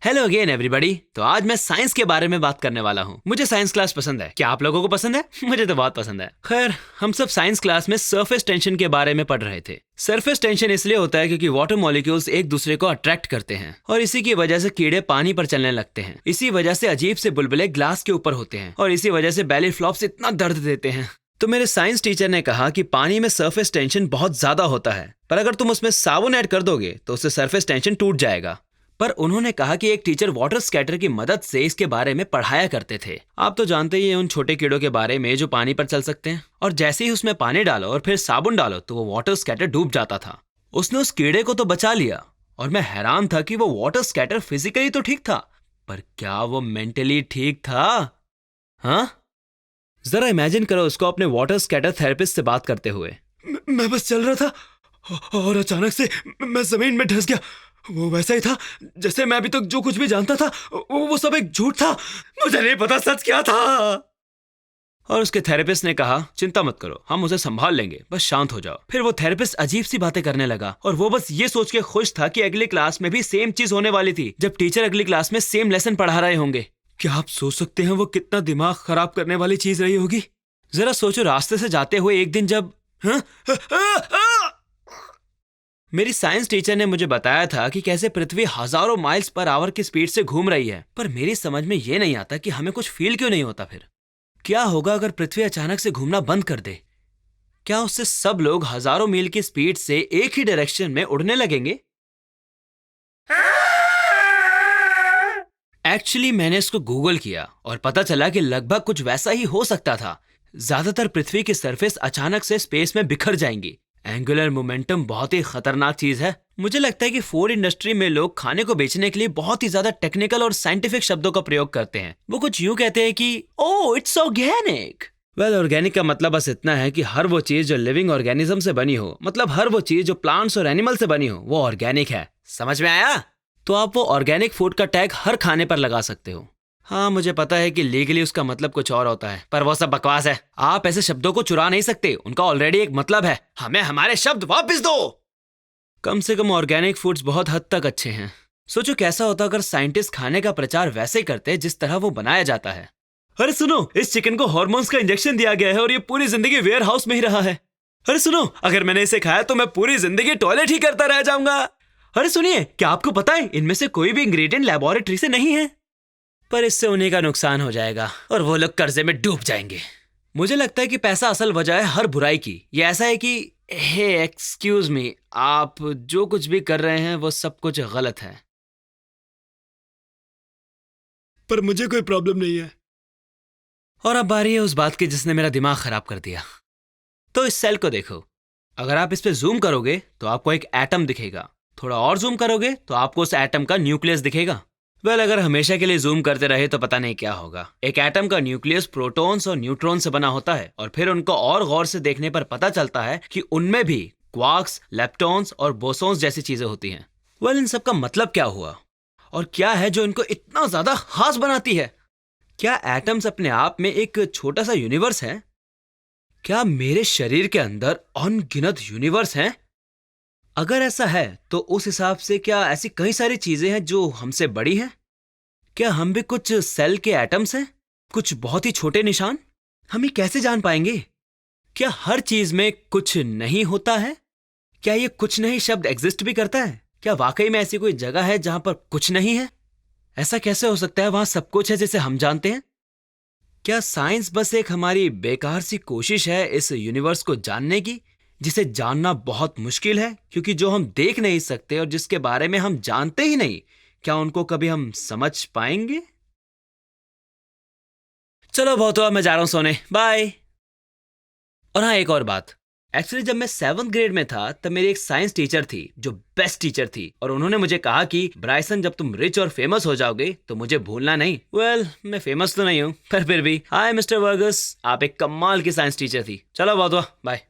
Hello again everybody. तो आज मैं साइंस के बारे में बात करने वाला हूँ। मुझे साइंस क्लास पसंद है। क्या आप लोगों को पसंद है? मुझे तो बहुत पसंद है। खैर, हम सब साइंस क्लास में सरफेस टेंशन के बारे में पढ़ रहे थे। सरफेस टेंशन इसलिए होता है क्योंकि वाटर मॉलिक्यूल्स एक दूसरे को अट्रैक्ट करते हैं और इसी की वजह से कीड़े पानी पर चलने लगते हैं। इसी वजह से अजीब से बुलबुले ग्लास के ऊपर होते हैं और इसी वजह से बेली फ्लॉप्स इतना दर्द देते हैं। तो मेरे साइंस टीचर ने कहा कि पानी में सरफेस टेंशन बहुत ज्यादा होता है, पर अगर तुम उसमें साबुन ऐड कर दोगे तो उससे सरफेस टेंशन टूट जाएगा। पर उन्होंने कहा कि एक टीचर वाटर स्कैटर की मदद से इसके बारे में पढ़ाया करते थे। आप तो जानते ही हैं उन छोटे कीड़ों के बारे में जो पानी पर चल सकते हैं, और जैसे ही उसमें पानी डालो और फिर साबुन डालो तो वो वाटर स्कैटर डूब जाता था। उसने उस कीड़े को तो बचा लिया और मैं हैरान था कि वो वाटर स्कैटर फिजिकली तो ठीक था, पर क्या वो मेंटली ठीक था? हाँ, जरा इमेजिन करो उसको अपने वाटर स्कैटर थेरेपिस्ट से बात करते हुए। मैं बस चल रहा था और अचानक से मैं जमीन में धंस गया। वो वैसा ही था जैसे मैं अभी तक जो कुछ भी जानता था वो सब एक झूठ था। मुझे नहीं पता सच क्या था। और उसके थेरेपिस्ट ने कहा, चिंता मत करो, हम उसे संभाल लेंगे, बस शांत हो जाओ। फिर वो थेरेपिस्ट अजीब सी बातें करने लगा और वो बस ये सोच के खुश था कि अगली क्लास में भी सेम चीज होने वाली थी, जब टीचर अगली क्लास में सेम लेसन पढ़ा रहे होंगे। क्या आप सोच सकते हैं वो कितना दिमाग खराब करने वाली चीज रही होगी? जरा सोचो, रास्ते से जाते हुए एक दिन जब मेरी साइंस टीचर ने मुझे बताया था कि कैसे पृथ्वी हजारों माइल्स पर आवर की स्पीड से घूम रही है, पर मेरी समझ में ये नहीं आता कि हमें कुछ फील क्यों नहीं होता। फिर क्या होगा अगर पृथ्वी अचानक से घूमना बंद कर दे? क्या उससे सब लोग हजारों मील की स्पीड से एक ही डायरेक्शन में उड़ने लगेंगे? एक्चुअली मैंने इसको गूगल किया और पता चला कि लगभग कुछ वैसा ही हो सकता था। ज्यादातर पृथ्वी की सरफेस अचानक से स्पेस में बिखर जाएंगी। एंगुलर मोमेंटम बहुत ही खतरनाक चीज है। मुझे लगता है कि फूड इंडस्ट्री में लोग खाने को बेचने के लिए बहुत ही ज्यादा टेक्निकल और साइंटिफिक शब्दों का प्रयोग करते हैं। वो कुछ यूं कहते हैं कि oh it's organic. Well, organic का मतलब बस इतना है कि हर वो चीज जो लिविंग ऑर्गेनिज्म से बनी हो, मतलब हर वो चीज जो प्लांट्स और एनिमल से बनी हो, वो ऑर्गेनिक है। समझ में आया? तो आप वो ऑर्गेनिक फूड का टैग हर खाने पर लगा सकते हो। हाँ, मुझे पता है कि लीगली उसका मतलब कुछ और होता है, पर वो सब बकवास है। आप ऐसे शब्दों को चुरा नहीं सकते, उनका ऑलरेडी एक मतलब है। हमें हमारे शब्द वापस दो। कम से कम ऑर्गेनिक फूड्स बहुत हद तक अच्छे हैं। सोचो कैसा होता अगर साइंटिस्ट खाने का प्रचार वैसे करते जिस तरह वो बनाया जाता है। अरे सुनो, इस चिकन को हार्मोन्स का इंजेक्शन दिया गया है और ये पूरी जिंदगी वेयर हाउस में ही रहा है। अरे सुनो, अगर मैंने इसे खाया तो मैं पूरी जिंदगी टॉयलेट ही करता रह जाऊंगा। अरे सुनिए, क्या आपको पता है इनमें से कोई भी इंग्रेडिएंट लेबोरेटरी से नहीं है? पर इससे उन्हीं का नुकसान हो जाएगा और वो लोग कर्जे में डूब जाएंगे। मुझे लगता है कि पैसा असल वजह है हर बुराई की। ये ऐसा है कि हे एक्सक्यूज मी, आप जो कुछ भी कर रहे हैं वो सब कुछ गलत है। पर मुझे कोई प्रॉब्लम नहीं है। और अब बारी है उस बात की जिसने मेरा दिमाग खराब कर दिया। तो इस सेल को देखो। अगर आप इस पे जूम करोगे तो आपको एक एटम दिखेगा। थोड़ा और जूम करोगे तो आपको उस एटम का न्यूक्लियस दिखेगा। वेल, अगर हमेशा के लिए जूम करते रहे तो पता नहीं क्या होगा। एक एटम का न्यूक्लियस प्रोटॉन्स और न्यूट्रॉन से बना होता है और फिर उनको और गौर से देखने पर पता चलता है कि उनमें भी क्वार्क्स, लेप्टॉन्स और बोसॉन्स जैसी चीजें होती हैं। वेल, इन सब का मतलब क्या हुआ और क्या है जो इनको इतना ज्यादा खास बनाती है? क्या एटम्स अपने आप में एक छोटा सा यूनिवर्स है? क्या मेरे शरीर के अंदर अनगिनत यूनिवर्स हैं? अगर ऐसा है तो उस हिसाब से क्या ऐसी कई सारी चीजें हैं जो हमसे बड़ी हैं? क्या हम भी कुछ सेल के एटम्स हैं, कुछ बहुत ही छोटे निशान? हम ये कैसे जान पाएंगे? क्या हर चीज में कुछ नहीं होता है? क्या ये कुछ नहीं शब्द एग्जिस्ट भी करता है? क्या वाकई में ऐसी कोई जगह है जहां पर कुछ नहीं है? ऐसा कैसे हो सकता है वहां सब कुछ है जिसे हम जानते हैं? क्या साइंस बस एक हमारी बेकार सी कोशिश है इस यूनिवर्स को जानने की, जिसे जानना बहुत मुश्किल है क्योंकि जो हम देख नहीं सकते और जिसके बारे में हम जानते ही नहीं, क्या उनको कभी हम समझ पाएंगे? चलो बहुत हुआ, मैं जा रहा हूं सोने, बाय। और हाँ, एक और बात। एक्चुअली जब मैं 7th ग्रेड में था तब मेरी एक साइंस टीचर थी जो बेस्ट टीचर थी, और उन्होंने मुझे कहा कि ब्राइसन, जब तुम रिच और फेमस हो जाओगे तो मुझे भूलना नहीं। वेल, मैं फेमस तो नहीं हूं, पर फिर भी हाय मिस्टर वर्गस, आप एक कमाल की साइंस टीचर थी। चलो बहुत हुआ, बाय।